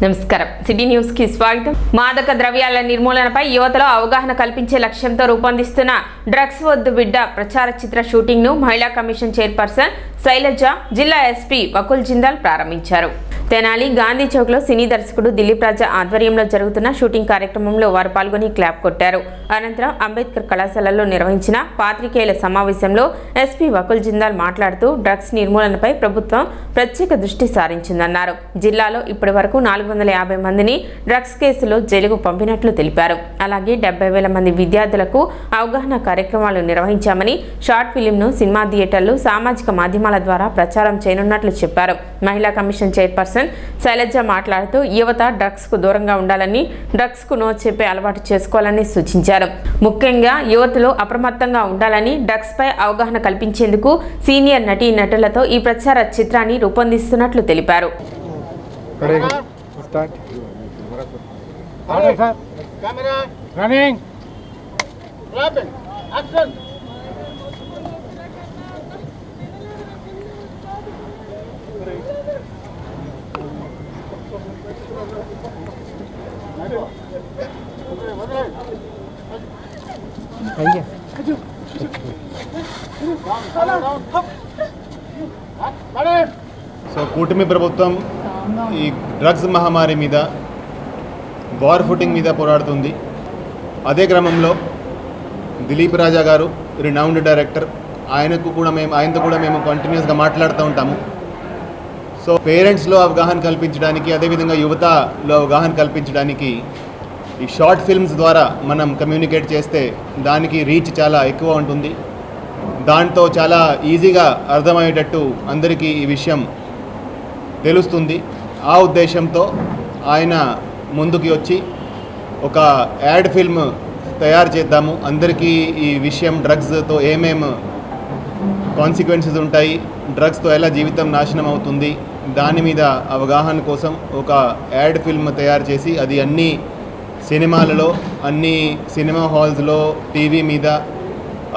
నమస్కారం city news కి స్వాగతం. మాదక ద్రవ్యాల నిర్మూలనపై యువతలో అవగాహన కల్పించే లక్ష్యంతో రూపొందిస్తున్న డ్రగ్స్ వద్దు బిడ్డ ప్రచార చిత్ర షూటింగ్ ను మహిళా కమిషన్ చైర్పర్సన్ శైలజ, జిల్లా ఎస్పీ వకుల్ జిందాల్ ప్రారంభించారు. తెనాలి గాంధీ చౌక్ లో సినీ దర్శకుడు దిలీప్ రాజా ఆధ్వర్యంలో జరుగుతున్న షూటింగ్ కార్యక్రమంలో వారు పాల్గొని క్లాప్ కొట్టారు. అనంతరం అంబేద్కర్ కళాశాలలో నిర్వహించిన పాత్రికేయుల సమావేశంలో ఎస్పీ వకుల్ జిందాల్ మాట్లాడుతూ డ్రగ్స్ నిర్మూలనపై ప్రభుత్వం ప్రత్యేక దృష్టి సారించిందన్నారు. జిల్లాలో ఇప్పటి వరకు 450 మందిని డ్రగ్స్ కేసులో జైలుకు పంపినట్లు తెలిపారు. అలాగే 70,000 మంది విద్యార్థులకు అవగాహన కార్యక్రమాలు నిర్వహించామని, షార్ట్ ఫిలింను సినిమా థియేటర్లు, సామాజిక మాధ్యమాల ద్వారా ప్రచారం చేయనున్నట్లు చెప్పారు. మహిళా కమిషన్ చైర్పర్సన్ శైలజ మాట్లాడుతూ యువత డ్రగ్స్ కు దూరంగా ఉండాలని, డ్రగ్స్ కు నో చెప్పే అలవాటు చేసుకోవాలని సూచించారు. ముఖ్యంగా యువతలో అప్రమత్తంగా ఉండాలని, డ్రగ్స్ పై అవగాహన కల్పించేందుకు సీనియర్ నటీ నటులతో ఈ ప్రచార చిత్రాన్ని రూపొందిస్తున్నట్లు తెలిపారు. సో కూటమి ప్రభుత్వం ఈ డ్రగ్స్ మహమ్మారి మీద వార్ ఫుటింగ్ మీద పోరాడుతుంది. అదే క్రమంలో దిలీప్ రాజా గారు రినౌండ్ డైరెక్టర్, ఆయనతో కూడా మేము కంటిన్యూస్గా మాట్లాడుతూ ఉంటాము. సో పేరెంట్స్లో అవగాహన కల్పించడానికి, అదేవిధంగా యువతలో అవగాహన కల్పించడానికి ఈ షార్ట్ ఫిల్మ్స్ ద్వారా మనం కమ్యూనికేట్ చేస్తే దానికి రీచ్ చాలా ఎక్కువ ఉంటుంది. దాంతో చాలా ఈజీగా అర్థమయ్యేటట్టు అందరికీ ఈ విషయం తెలుస్తుంది. ఆ ఉద్దేశంతో ఆయన ముందుకి వచ్చి ఒక యాడ్ ఫిల్మ్ తయారు చేద్దాము, అందరికీ ఈ విషయం డ్రగ్స్తో ఏమేమి కాన్సిక్వెన్సెస్ ఉంటాయి, డ్రగ్స్తో ఎలా జీవితం నాశనం అవుతుంది, దాని మీద అవగాహన కోసం ఒక యాడ్ ఫిల్మ్ తయారు చేసి అది అన్ని సినిమాలలో, అన్ని సినిమా హాల్స్లో, టీవీ మీద,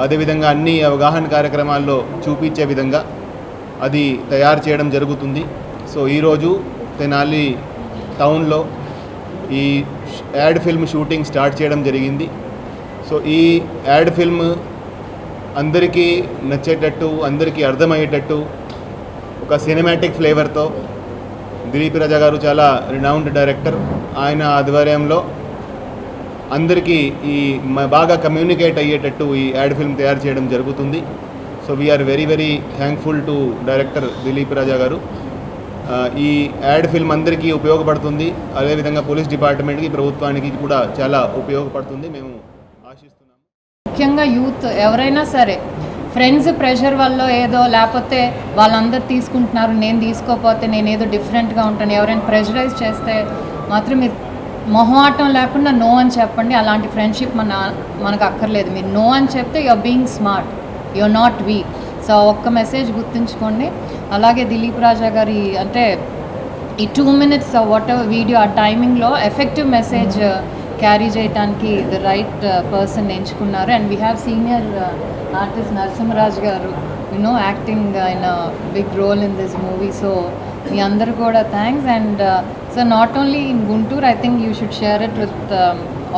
అదేవిధంగా అన్ని అవగాహన కార్యక్రమాల్లో చూపించే విధంగా అది తయారు చేయడం జరుగుతుంది. సో ఈరోజు తెనాలి టౌన్లో ఈ యాడ్ ఫిల్మ్ షూటింగ్ స్టార్ట్ చేయడం జరిగింది. సో ఈ యాడ్ ఫిల్మ్ అందరికీ నచ్చేటట్టు, అందరికీ అర్థమయ్యేటట్టు ఒక సినిమాటిక్ ఫ్లేవర్తో దిలీప్ రాజా గారు చాలా రినౌండ్ డైరెక్టర్, ఆయన ఆధ్వర్యంలో అందరికీ ఈ బాగా కమ్యూనికేట్ అయ్యేటట్టు ఈ యాడ్ ఫిల్మ్ తయారు చేయడం జరుగుతుంది. So we are very very thankful to director Dilip రాజా గారు. ఈ యాడ్ ఫిల్మ్ అందరికీ ఉపయోగపడుతుంది, అదేవిధంగా పోలీస్ డిపార్ట్మెంట్కి, ప్రభుత్వానికి కూడా చాలా ఉపయోగపడుతుంది మేము ఆశిస్తున్నాము. ముఖ్యంగా యూత్ ఎవరైనా సరే ఫ్రెండ్స్ ప్రెషర్ వల్ల ఏదో, లేకపోతే వాళ్ళందరూ తీసుకుంటున్నారు నేను తీసుకోకపోతే నేను ఏదో డిఫరెంట్గా ఉంటాను, ఎవరైనా ప్రెషరైజ్ చేస్తే మాత్రం మీరు మొహమాటం లేకుండా నో అని చెప్పండి. అలాంటి ఫ్రెండ్షిప్ మనకు అక్కర్లేదు. మీరు నో అని చెప్తే you're being smart, you're not weak. So ఒక్క మెసేజ్ గుర్తుంచుకోండి. అలాగే దిలీప్ రాజా గారి అంటే ఈ 2 minutes వాట్ ఎవర్ వీడియో ఆ టైమింగ్లో ఎఫెక్టివ్ మెసేజ్ క్యారీ చేయడానికి ద రైట్ పర్సన్ ఎంచుకున్నారు. And we have senior artist Narasimharaj garu acting in big role in this movie. So మీ అందరు కూడా thanks. And so not only in Guntur, I think you should share it with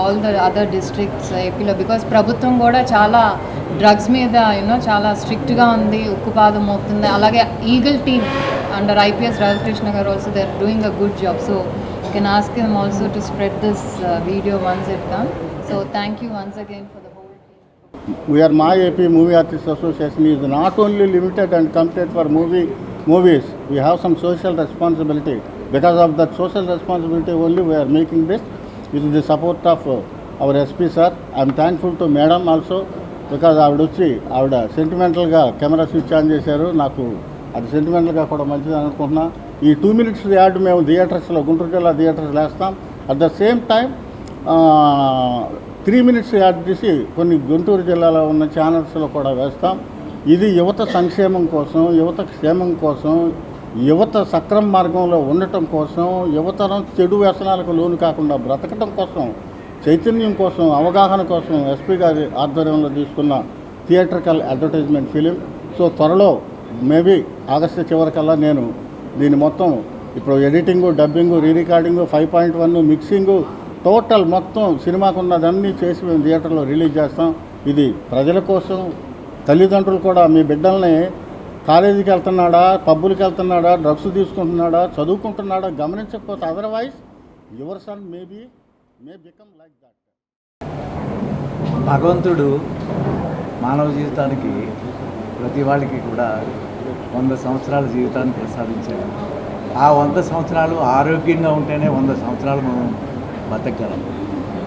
all the other districts ఏపీలో, because ప్రభుత్వం కూడా చాలా drugs మీద చాలా స్ట్రిక్ట్గా ఉంది, ఉక్కుపాదం మోపుతుంది. అలాగే eagle team under IPS Radhakrishna garu also they are doing a good job. So you can ask him also to spread this video once it comes. So thank you once again for the whole team. We are My AP Movie Artists Association is not only limited and committed for movies. We have some social responsibility. Because of that social responsibility only we are making this with the support of our SP sir. I am thankful to madam also, because ఆవిడ సెంటిమెంటల్గా camera switch on చేశారు. నాకు అది సెంటిమెంటల్గా కూడా మంచిది అనుకుంటున్నా. ఈ 2 minutes add మేము థియేటర్స్లో, గుంటూరు జిల్లా థియేటర్స్లో వేస్తాం. At the same time 3 minutes add తీసి కొన్ని గుంటూరు జిల్లాలో ఉన్న ఛానల్స్లో కూడా వేస్తాం. ఇది యువత సంక్షేమం కోసం, యువత క్షేమం కోసం, యువత సక్రమ మార్గంలో ఉండటం కోసం, యువతరం చెడు వ్యసనాలకు లోను కాకుండా బ్రతకటం కోసం, చైతన్యం కోసం, అవగాహన కోసం ఎస్పీ గారి ఆధ్వర్యంలో తీసుకున్న థియేట్రికల్ అడ్వర్టైజ్మెంట్ ఫిలిం. సో త్వరలో మేబీ ఆగస్టు చివరికల్లా నేను దీన్ని మొత్తం ఇప్పుడు ఎడిటింగు, డబ్బింగు, రీ రికార్డింగు, 5.1 మిక్సింగు, టోటల్ మొత్తం సినిమాకు ఉన్నదన్నీ చేసి మేము థియేటర్లో రిలీజ్ చేస్తాం. ఇది ప్రజల కోసం. తల్లిదండ్రులు కూడా మీ బిడ్డల్ని కాలేజీకి వెళ్తున్నాడా, పబ్బులకి వెళ్తున్నాడా, డ్రగ్స్ తీసుకుంటున్నాడా, చదువుకుంటున్నాడా గమనించకపోతే otherwise your son may become like that. భగవంతుడు మానవ జీవితానికి ప్రతి వాళ్ళకి కూడా 100 సంవత్సరాల జీవితాన్ని ప్రసాదించాడు. ఆ 100 సంవత్సరాలు ఆరోగ్యంగా ఉంటేనే 100 సంవత్సరాలు మనం బతకగలం.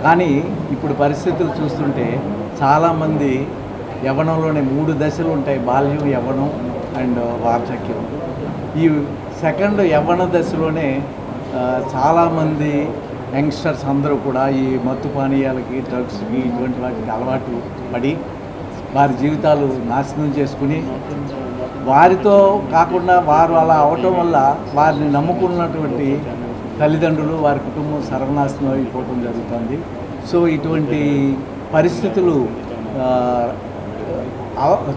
కానీ ఇప్పుడు పరిస్థితులు చూస్తుంటే చాలామంది యవ్వనంలోనే 3 దశలు ఉంటాయి: బాల్యం, యవ్వనం అండ్ వార్ధక్యం. ఈ సెకండ్ యవ్వన దశలోనే చాలామంది యంగ్స్టర్స్ అందరూ కూడా ఈ మత్తు పానీయాలకి, డ్రగ్స్కి, ఇటువంటి వాటికి అలవాటు పడి వారి జీవితాలు నాశనం చేసుకుని, వారితో కాకుండా వారు అలా అవటం వల్ల వారిని నమ్ముకున్నటువంటి తల్లిదండ్రులు, వారి కుటుంబం సర్వనాశనం అయిపోవటం జరుగుతుంది. సో ఇటువంటి పరిస్థితులు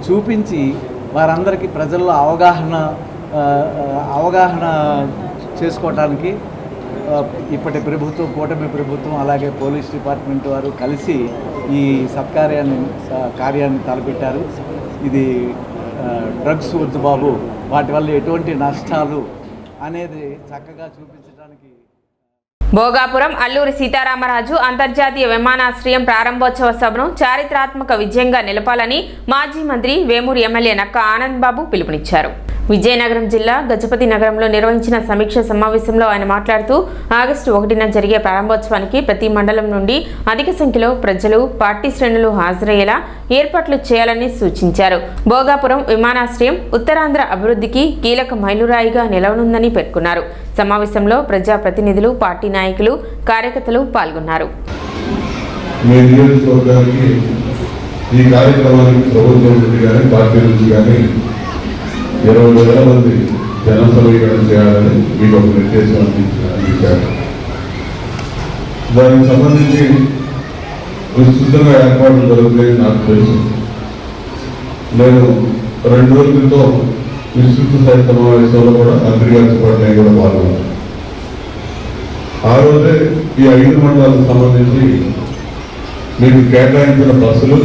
చూపించి వారందరికీ ప్రజల్లో అవగాహన చేసుకోవటానికి ఇప్పటి ప్రభుత్వం, కూటమి ప్రభుత్వం, అలాగే పోలీస్ డిపార్ట్మెంట్ వారు కలిసి ఈ కార్యాన్ని తలపెట్టారు. ఇది డ్రగ్స్ వద్దు బాబు, వాటి వల్ల ఎటువంటి నష్టాలు అనేది చక్కగా చూపించడానికి. భోగాపురం అల్లూరి సీతారామరాజు అంతర్జాతీయ విమానాశ్రయం ప్రారంభోత్సవ సభను చారిత్రాత్మక విజయంగా నిలపాలని మాజీ మంత్రి వేమూరు ఎమ్మెల్యే నక్క ఆనంద్ బాబు పిలుపునిచ్చారు. విజయనగరం జిల్లా గజపతి నగరంలో నిర్వహించిన సమీక్ష సమావేశంలో ఆయన మాట్లాడుతూ ఆగస్టు 1న జరిగే ప్రారంభోత్సవానికి ప్రతి మండలం నుండి అధిక సంఖ్యలో ప్రజలు, పార్టీ శ్రేణులు హాజరయ్యేలా ఏర్పాట్లు చేయాలని సూచించారు. భోగాపురం విమానాశ్రయం ఉత్తరాంధ్ర అభివృద్ధికి కీలక మైలురాయిగా నిలవనుందని పేర్కొన్నారు. సమావేశంలో ప్రజాప్రతినిధులు, పార్టీ నాయకులు, కార్యకర్తలు పాల్గొన్నారు. ఈ కార్యక్రమానికి ప్రభుత్వం నుండి కానీ పార్టీ నుంచి కానీ 20,000 మంది జన సమీకరణ చేయాలని మీకు ఒక నిర్దేశం అందించారు. దానికి సంబంధించి విస్తృతంగా ఏర్పాట్లు జరుగుతాయని నాకు తెలుసు. నేను 2 రోజుల క్రితం విస్తృత స్థాయి సమావేశంలో కూడా మంత్రి గారితో పాటు నేను కూడా పాల్గొన్నాను. ఆ రోజే ఈ 5 మండలాలకు సంబంధించి మీకు కేటాయించిన బస్సులు,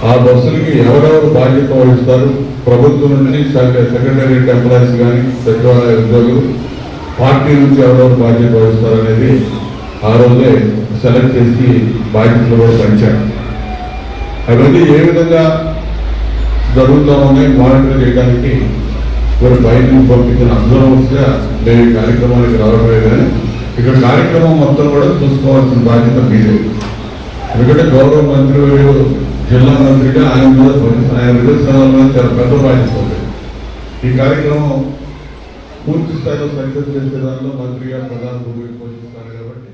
ఆ బస్సులకి ఎవరెవరు బాధ్యత వహిస్తారు, ప్రభుత్వం నుంచి సెక్రటేరియట్ ఎంప్లాయీస్ కానీ, సచివాలయ ఉద్యోగులు, పార్టీ నుంచి ఎవరెవరు బాధ్యత వహిస్తారు అనేది ఆ రోజే సెలెక్ట్ చేసి బాధ్యతలు కూడా పెంచారు. అవన్నీ ఏ విధంగా జరుగుతూ ఉన్నాయి మానిటర్ చేయడానికి మరి బయటకు పంపించిన అబ్జర్వర్స్గా నేను ఈ కార్యక్రమానికి రావడమే కానీ ఇక్కడ కార్యక్రమం మొత్తం కూడా చూసుకోవాల్సిన బాధ్యత మీదే. ఎందుకంటే గౌరవ మంత్రి జిల్లా మంత్రిగా ఆయన నిదర్శనాల్లో చాలా పెద్ద బాధ్యత ఉంది. ఈ కార్యక్రమం పూర్తి స్థాయిలో సక్సెస్ చేసే దానిలో మంత్రిగా ప్రధాన భూమిక పోషిస్తారు. కాబట్టి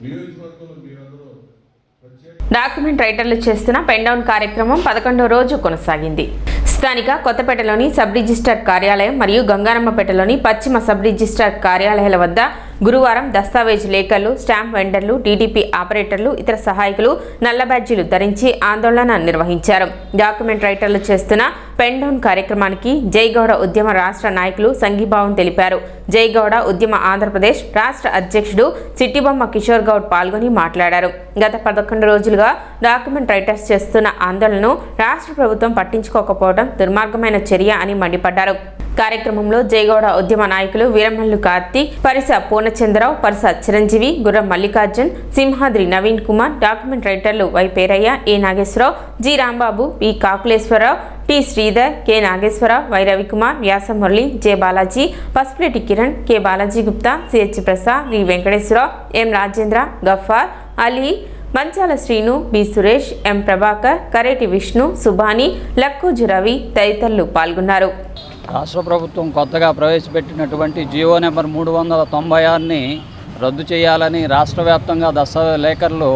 నియోజకవర్గంలో మీరందరూ డాక్యుమెంట్ రైటర్లు చేస్తున్న పెన్ డౌన్ కార్యక్రమం 11వ రోజు కొనసాగింది. స్థానిక కొత్తపేటలోని సబ్ రిజిస్ట్రార్ కార్యాలయం మరియు గంగారమ్మపేటలోని పశ్చిమ సబ్ రిజిస్ట్రార్ కార్యాలయాల వద్ద గురువారం దస్తావేజ్ లేఖర్లు, స్టాంప్ వెండర్లు, టీడీపీ ఆపరేటర్లు, ఇతర సహాయకులు నల్ల బ్యాడ్జీలు ధరించి ఆందోళన నిర్వహించారు. డాక్యుమెంట్ రైటర్లు చేస్తున్న పెన్ డౌన్ కార్యక్రమానికి జైగౌడ ఉద్యమ రాష్ట్ర నాయకులు సంఘీభావం తెలిపారు. జైగౌడ ఉద్యమ ఆంధ్రప్రదేశ్ రాష్ట్ర అధ్యక్షుడు చిట్టిబొమ్మ కిషోర్ గౌడ్ పాల్గొని మాట్లాడారు. గత 11 రోజులుగా డాక్యుమెంట్ రైటర్స్ చేస్తున్న ఆందోళనను రాష్ట్ర ప్రభుత్వం పట్టించుకోకపోవడం దుర్మార్గమైన చర్య అని మండిపడ్డారు. కార్యక్రమంలో జైగౌడ ఉద్యమ నాయకులు వీరమల్లు కార్తీక్, పరిస పూర్ణచంద్రరావు, పరిస చిరంజీవి, గుర్రం మల్లికార్జున్, సింహాద్రి నవీన్ కుమార్, డాక్యుమెంట్ రైటర్లు Y Perayya, A Nageswararao, G Rambabu, P Kakuleswararao, T Sridhar, K Nageswararao, Y Ravikumar, Vyasa Murali, J Balaji, Pasupuleti Kiran, K Balaji Gupta, CH Prasad, V Venkateswararao, M Rajendra, Gaffar Ali, Manchala Srinu, B Suresh, M Prabhakar, Kareti Vishnu, Subhani, Lakkoju Ravi తదితరులు పాల్గొన్నారు. రాష్ట్ర ప్రభుత్వం కొత్తగా ప్రవేశపెట్టినటువంటి జియో నెంబర్ 396ని రద్దు చేయాలని రాష్ట్ర వ్యాప్తంగా దస్తావేజ్ లేఖర్లు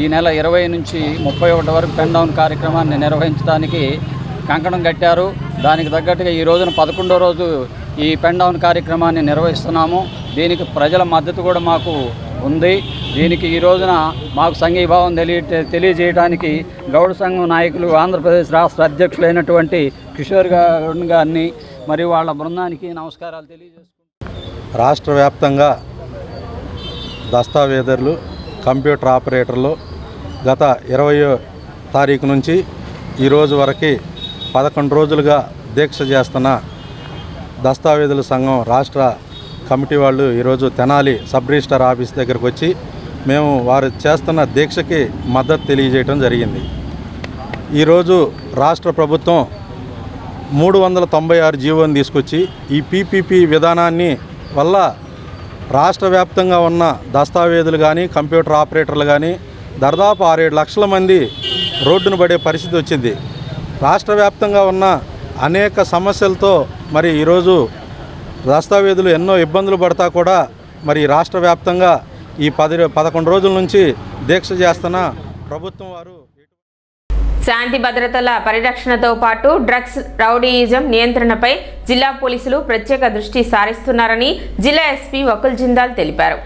ఈ నెల 20 నుంచి 31 వరకు పెన్ డౌన్ కార్యక్రమాన్ని నిర్వహించడానికి కంకణం కట్టారు. దానికి తగ్గట్టుగా ఈ రోజున 11వ రోజు ఈ పెన్ డౌన్ కార్యక్రమాన్ని నిర్వహిస్తున్నాము. దీనికి ప్రజల మద్దతు కూడా మాకు ఉంది. దీనికి ఈ రోజున మాకు సంఘీభావం తెలియజేయడానికి గౌడ సంఘం నాయకులు, ఆంధ్రప్రదేశ్ రాష్ట్ర అధ్యక్షులైనటువంటి కిషోర్ గౌడ్ గారిని మరియు వాళ్ళ బృందానికి నమస్కారాలు తెలియజేసుకుంటున్నాను. రాష్ట్ర వ్యాప్తంగా దస్తావేదర్లు, కంప్యూటర్ ఆపరేటర్లు గత 20వ తారీఖు నుంచి ఈరోజు వరకు 11 రోజులుగా దీక్ష చేస్తున్న దస్తావేదుల సంఘం రాష్ట్ర కమిటీ వాళ్ళు ఈరోజు తెనాలి సబ్ రిజిస్టర్ ఆఫీస్ దగ్గరకు వచ్చి మేము వారు చేస్తున్న దీక్షకి మద్దతు తెలియజేయడం జరిగింది. ఈరోజు రాష్ట్ర ప్రభుత్వం 396 జీవోని తీసుకొచ్చి ఈ పీపీపీ విధానాన్ని వల్ల రాష్ట్ర వ్యాప్తంగా ఉన్న దస్తావేదులు కానీ కంప్యూటర్ ఆపరేటర్లు కానీ దాదాపు 6-7 లక్షల మంది రోడ్డును పడే పరిస్థితి వచ్చింది. రాష్ట్ర వ్యాప్తంగా ఉన్న అనేక సమస్యలతో మరి ఈరోజు దస్తావేదులు ఎన్నో ఇబ్బందులు పడతా కూడా మరి రాష్ట్ర వ్యాప్తంగా ఈ 11 రోజుల నుంచి దీక్ష చేస్తున్న ప్రభుత్వం వారు శాంతి భద్రతల పరిరక్షణతో పాటు డ్రగ్స్ రౌడీయిజం నియంత్రణపై జిల్లా పోలీసులు ప్రత్యేక దృష్టి సారిస్తున్నారని జిల్లా ఎస్పీ వకుల్ జిందాల్ తెలిపారు.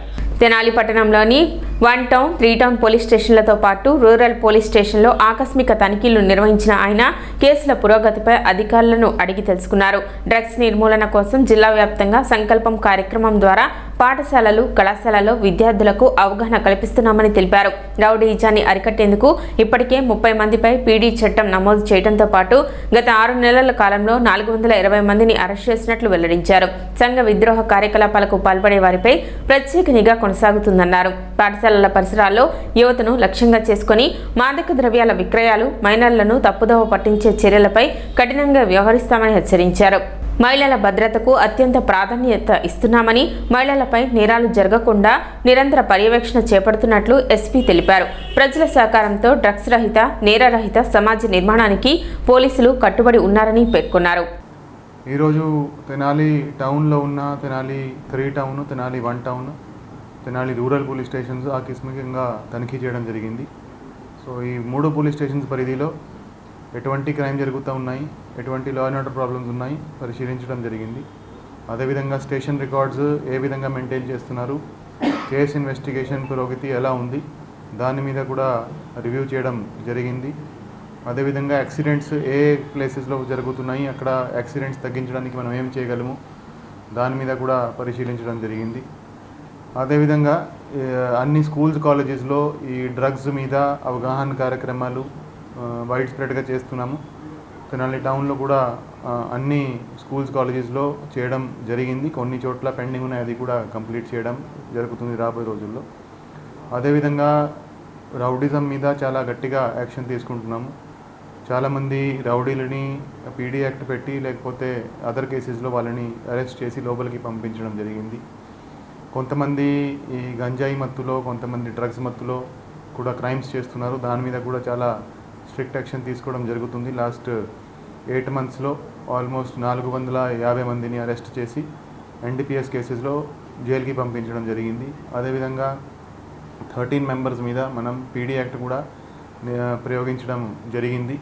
తెనాలి పట్టణంలోని 1 టౌన్ 3 టౌన్ పోలీస్ స్టేషన్లతో పాటు రూరల్ పోలీస్ స్టేషన్లో ఆకస్మిక తనిఖీలు నిర్వహించిన ఆయన కేసుల పురోగతిపై అధికారులను అడిగి తెలుసుకున్నారు. డ్రగ్స్ నిర్మూలన కోసం జిల్లా వ్యాప్తంగా సంకల్పం కార్యక్రమం ద్వారా పాఠశాలలు, కళాశాలలో విద్యార్థులకు అవగాహన కల్పిస్తున్నామని తెలిపారు. రౌడీయిజాన్ని అరికట్టేందుకు ఇప్పటికే 30 మందిపై పీడీ చట్టం నమోదు చేయడంతో పాటు గత 6 నెలల కాలంలో 420 మందిని అరెస్ట్ చేసినట్లు వెల్లడించారు. సంఘ విద్రోహ కార్యకలాపాలకు పాల్పడే వారిపై ప్రత్యేక నిఘా కొనసాగుతుందన్నారు. పాఠశాలల పరిసరాల్లో యువతను లక్ష్యంగా చేసుకుని మాదక ద్రవ్యాల విక్రయాలు, మైనర్లను తప్పుదోవ పట్టించే చర్యలపై కఠినంగా వ్యవహరిస్తామని హెచ్చరించారు. మహిళల భద్రతకు అత్యంత ప్రాధాన్యత ఇస్తున్నామని, మహిళలపై నేరాలు జరగకుండా నిరంతర పర్యవేక్షణ చేపడుతున్నట్లు ఎస్పీ తెలిపారు. ప్రజల సహకారంతో డ్రగ్స్ రహిత, నేరరహిత సమాజ నిర్మాణానికి పోలీసులు కట్టుబడి ఉన్నారని పేర్కొన్నారు. ఈరోజు తెనాలి టౌన్లో ఉన్న Tenali 3 town, Tenali 1 town, Tenali rural police stations ఆకస్మికంగా తనిఖీ చేయడం జరిగింది. సో ఈ 3 పోలీస్ స్టేషన్స్ పరిధిలో ఎటువంటి క్రైమ్ జరుగుతూ ఉన్నాయి, ఎటువంటి లా అండ్ ఆర్డర్ ప్రాబ్లమ్స్ ఉన్నాయి పరిశీలించడం జరిగింది. అదేవిధంగా స్టేషన్ రికార్డ్స్ ఏ విధంగా మెయింటైన్ చేస్తున్నారు, కేసు ఇన్వెస్టిగేషన్ పురోగతి ఎలా ఉంది దాని మీద కూడా రివ్యూ చేయడం జరిగింది. అదేవిధంగా యాక్సిడెంట్స్ ఏ ప్లేసెస్లో జరుగుతున్నాయి, అక్కడ యాక్సిడెంట్స్ తగ్గించడానికి మనం ఏం చేయగలము దాని మీద కూడా పరిశీలించడం జరిగింది. అదేవిధంగా అన్ని స్కూల్స్, కాలేజెస్లో ఈ డ్రగ్స్ మీద అవగాహన కార్యక్రమాలు వైడ్ స్ప్రెడ్గా చేస్తున్నాము. తెనాలి టౌన్లో కూడా అన్ని స్కూల్స్, కాలేజెస్లో చేయడం జరిగింది. కొన్ని చోట్ల పెండింగ్ ఉన్నాయి, అది కూడా కంప్లీట్ చేయడం జరుగుతుంది రాబోయే రోజుల్లో. అదేవిధంగా రౌడిజం మీద చాలా గట్టిగా యాక్షన్ తీసుకుంటున్నాము. చాలామంది రౌడీలని పీడీ యాక్ట్ పెట్టి లేకపోతే అదర్ కేసెస్లో వాళ్ళని అరెస్ట్ చేసి లోపలికి పంపించడం జరిగింది. కొంతమంది ఈ గంజాయి మత్తులో, కొంతమంది డ్రగ్స్ మత్తులో కూడా క్రైమ్స్ చేస్తున్నారు. దాని మీద కూడా చాలా స్ట్రిక్ట్ యాక్షన్ తీసుకోవడం జరుగుతుంది. లాస్ట్ 8 మంత్స్లో ఆల్మోస్ట్ 450 మందిని అరెస్ట్ చేసి ఎన్డీపీఎస్ కేసెస్లో జైలుకి పంపించడం జరిగింది. అదేవిధంగా 13 మెంబర్స్ మీద మనం పీడీ యాక్ట్ కూడా ప్రయోగించడం జరిగింది.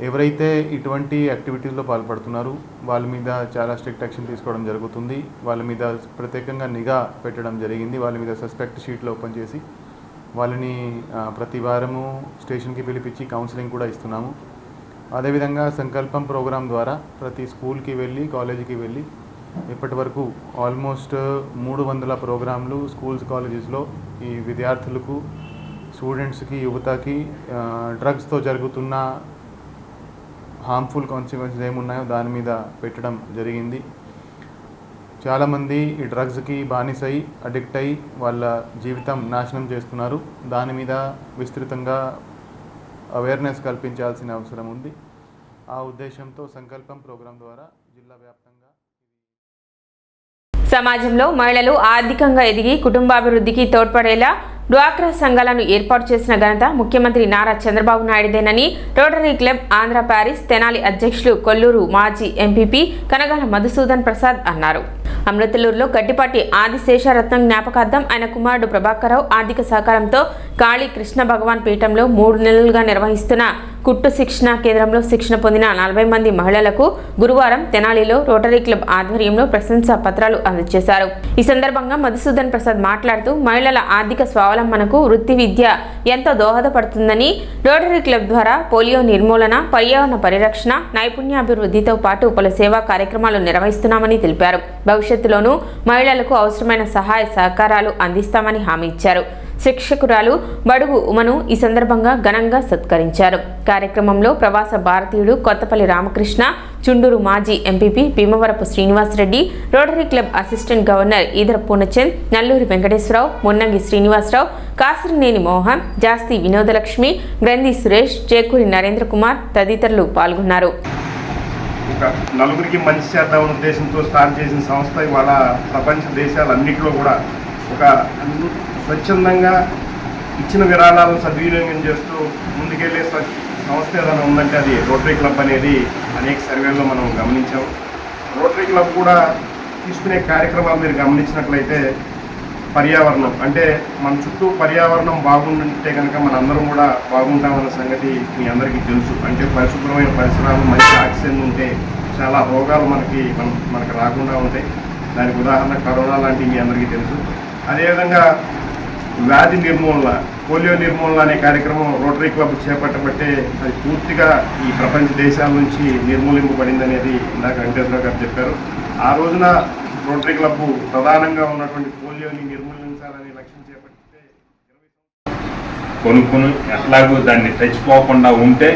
ఎవరైతే ఇటువంటి యాక్టివిటీస్లో పాల్పడుతున్నారో వాళ్ళ మీద చాలా స్ట్రిక్ట్ యాక్షన్ తీసుకోవడం జరుగుతుంది. వాళ్ళ మీద ప్రత్యేకంగా నిఘా పెట్టడం జరిగింది. వాళ్ళ మీద సస్పెక్ట్ షీట్లు ఓపెన్ చేసి వాళ్ళని ప్రతి వారము స్టేషన్కి పిలిపించి కౌన్సిలింగ్ కూడా ఇస్తున్నాము. అదేవిధంగా సంకల్పం ప్రోగ్రాం ద్వారా ప్రతి స్కూల్కి వెళ్ళి, కాలేజీకి వెళ్ళి ఇప్పటి వరకు ఆల్మోస్ట్ 300 ప్రోగ్రాంలు స్కూల్స్, కాలేజెస్లో ఈ విద్యార్థులకు, స్టూడెంట్స్కి, యువతకి డ్రగ్స్తో జరుగుతున్న హార్మ్ఫుల్ కాన్సిక్వెన్సెస్ ఏమున్నాయో దాని మీద పెట్టడం జరిగింది. చాలామంది ఈ డ్రగ్స్కి బానిసై, అడిక్ట్ అయ్యి వాళ్ళ జీవితం నాశనం చేస్తున్నారు. దాని మీద విస్తృతంగా అవేర్నెస్ కల్పించాల్సిన అవసరం ఉంది. ఆ ఉద్దేశంతో సంకల్పం ప్రోగ్రాం ద్వారా జిల్లా వ్యాప్తంగా సమాజంలో మహిళలు ఆర్థికంగా ఎదిగి కుటుంబాభివృద్ధికి తోడ్పడేలా డ్వాక్రా సంఘాలను ఏర్పాటు చేసిన ఘనత ముఖ్యమంత్రి నారా చంద్రబాబు నాయుడుదేనని rotary club Andhra Paris Tenali అధ్యక్షులు కొల్లూరు మాజీ ఎంపీపీ కనగాల మధుసూదన్ ప్రసాద్ అన్నారు. అమృతలూరులో గట్టిపాటి ఆదిశేషరత్నం జ్ఞాపకార్థం ఆయన కుమారుడు ప్రభాకరరావు ఆర్థిక సహకారంతో కాళీ కృష్ణ భగవాన్ పీఠంలో 3 నెలలుగా నిర్వహిస్తున్న కుట్టు శిక్షణ కేంద్రంలో శిక్షణ పొందిన 40 మంది మహిళలకు గురువారం తెనాలిలో రోటరీ క్లబ్ ఆధ్వర్యంలో ప్రశంసా పత్రాలు అందజేశారు. ఈ సందర్భంగా మధుసూదన్ ప్రసాద్ మాట్లాడుతూ మహిళల ఆర్థిక స్వావలంబనకు వృత్తి విద్య ఎంతో దోహదపడుతుందని, రోటరీ క్లబ్ ద్వారా పోలియో నిర్మూలన, పర్యావరణ పరిరక్షణ, నైపుణ్యాభివృద్ధితో పాటు పలు సేవా కార్యక్రమాలు నిర్వహిస్తున్నామని తెలిపారు. భవిష్యత్తులోనూ మహిళలకు అవసరమైన సహాయ సహకారాలు అందిస్తామని హామీ ఇచ్చారు. శిక్షకురాలు బడుగు ఉమను ఈ సందర్భంగా ఘనంగా సత్కరించారు. కార్యక్రమంలో ప్రవాస భారతీయుడు కొత్తపల్లి రామకృష్ణ, చుండూరు మాజీ MPP Bheemavarapu Srinivasareddy, rotary club assistant governor Edara Purnachand, Nalluri Venkateswararao, Munnangi Srinivasarao, Kasirineni Mohan, Jasti Vinodalakshmi, Granthi Suresh, చేకూరి నరేంద్ర కుమార్ తదితరులు పాల్గొన్నారు. నలుగురికి మంచి చేద్దామనే ఉద్దేశంతో స్టార్ట్ చేసిన సంస్థ ఇవాళ ప్రపంచ దేశాలన్నింటిలో కూడా ఒక స్వచ్ఛందంగా ఇచ్చిన విరాళాలను సద్వినియోగం చేస్తూ ముందుకెళ్లే సంస్థ ఏదైనా ఉందంటే అది రోటరీ క్లబ్ అనేది అనేక సర్వేల్లో మనం గమనించాం. రోటరీ క్లబ్ కూడా తీసుకునే కార్యక్రమాలు మీరు గమనించినట్లయితే పర్యావరణం అంటే మన చుట్టూ పర్యావరణం బాగుంటే కనుక మన అందరం కూడా బాగుంటామన్న సంగతి మీ అందరికీ తెలుసు. అంటే పరిశుభ్రమైన పరిసరాలు, మంచి ఆక్సిజన్ ఉంటే చాలా రోగాలు మనకు రాకుండా ఉంటాయి. దానికి ఉదాహరణ కరోనా లాంటివి మీ అందరికీ తెలుసు. అదేవిధంగా వ్యాధి నిర్మూలన, పోలియో నిర్మూలన అనే కార్యక్రమం రోటరీ క్లబ్ చేపట్టబట్టే అది పూర్తిగా ఈ ప్రపంచ దేశాల నుంచి నిర్మూలింపబడింది అనేది ఇందాక వెంకటేశ్వరరావు గారు చెప్పారు. ఆ రోజున రోటరీ క్లబ్ ప్రధానంగా ఉన్నటువంటి పోలియోని నిర్మూలించాలనే లక్ష్యం చేపట్టితే కొనుక్కుని ఎట్లాగూ దాన్ని తెచ్చిపోకుండా ఉంటే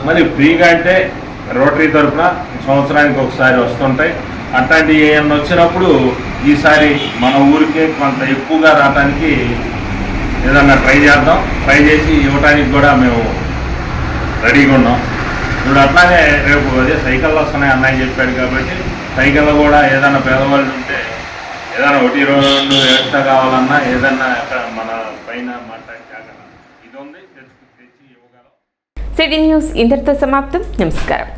మరి ఫ్రీగా అంటే రోటరీ తరఫున సంవత్సరానికి ఒకసారి వస్తుంటాయి. అట్లాంటివి ఏమన్నా వచ్చినప్పుడు ఈసారి మన ఊరికి కొంత ఎక్కువగా రావడానికి ఏదన్నా ట్రై చేద్దాం. ట్రై చేసి ఇవ్వడానికి కూడా మేము రెడీగా ఉన్నాం. ఇప్పుడు అట్లానే రేపు అదే సైకిళ్ళు వస్తున్నాయి అన్నయ్య చెప్పాడు కాబట్టి సైకిల్లో కూడా ఏదైనా పేదవాళ్ళు ఉంటే ఏదైనా 1-2 ఎక్స్ట్రా కావాలన్నా ఏదన్నా మన పైన మాట్లాడి ఇది ఉంది తెచ్చి ఇవ్వగలం. సిటీ న్యూస్ ఇంతటితో సమాప్తం. నమస్కారం.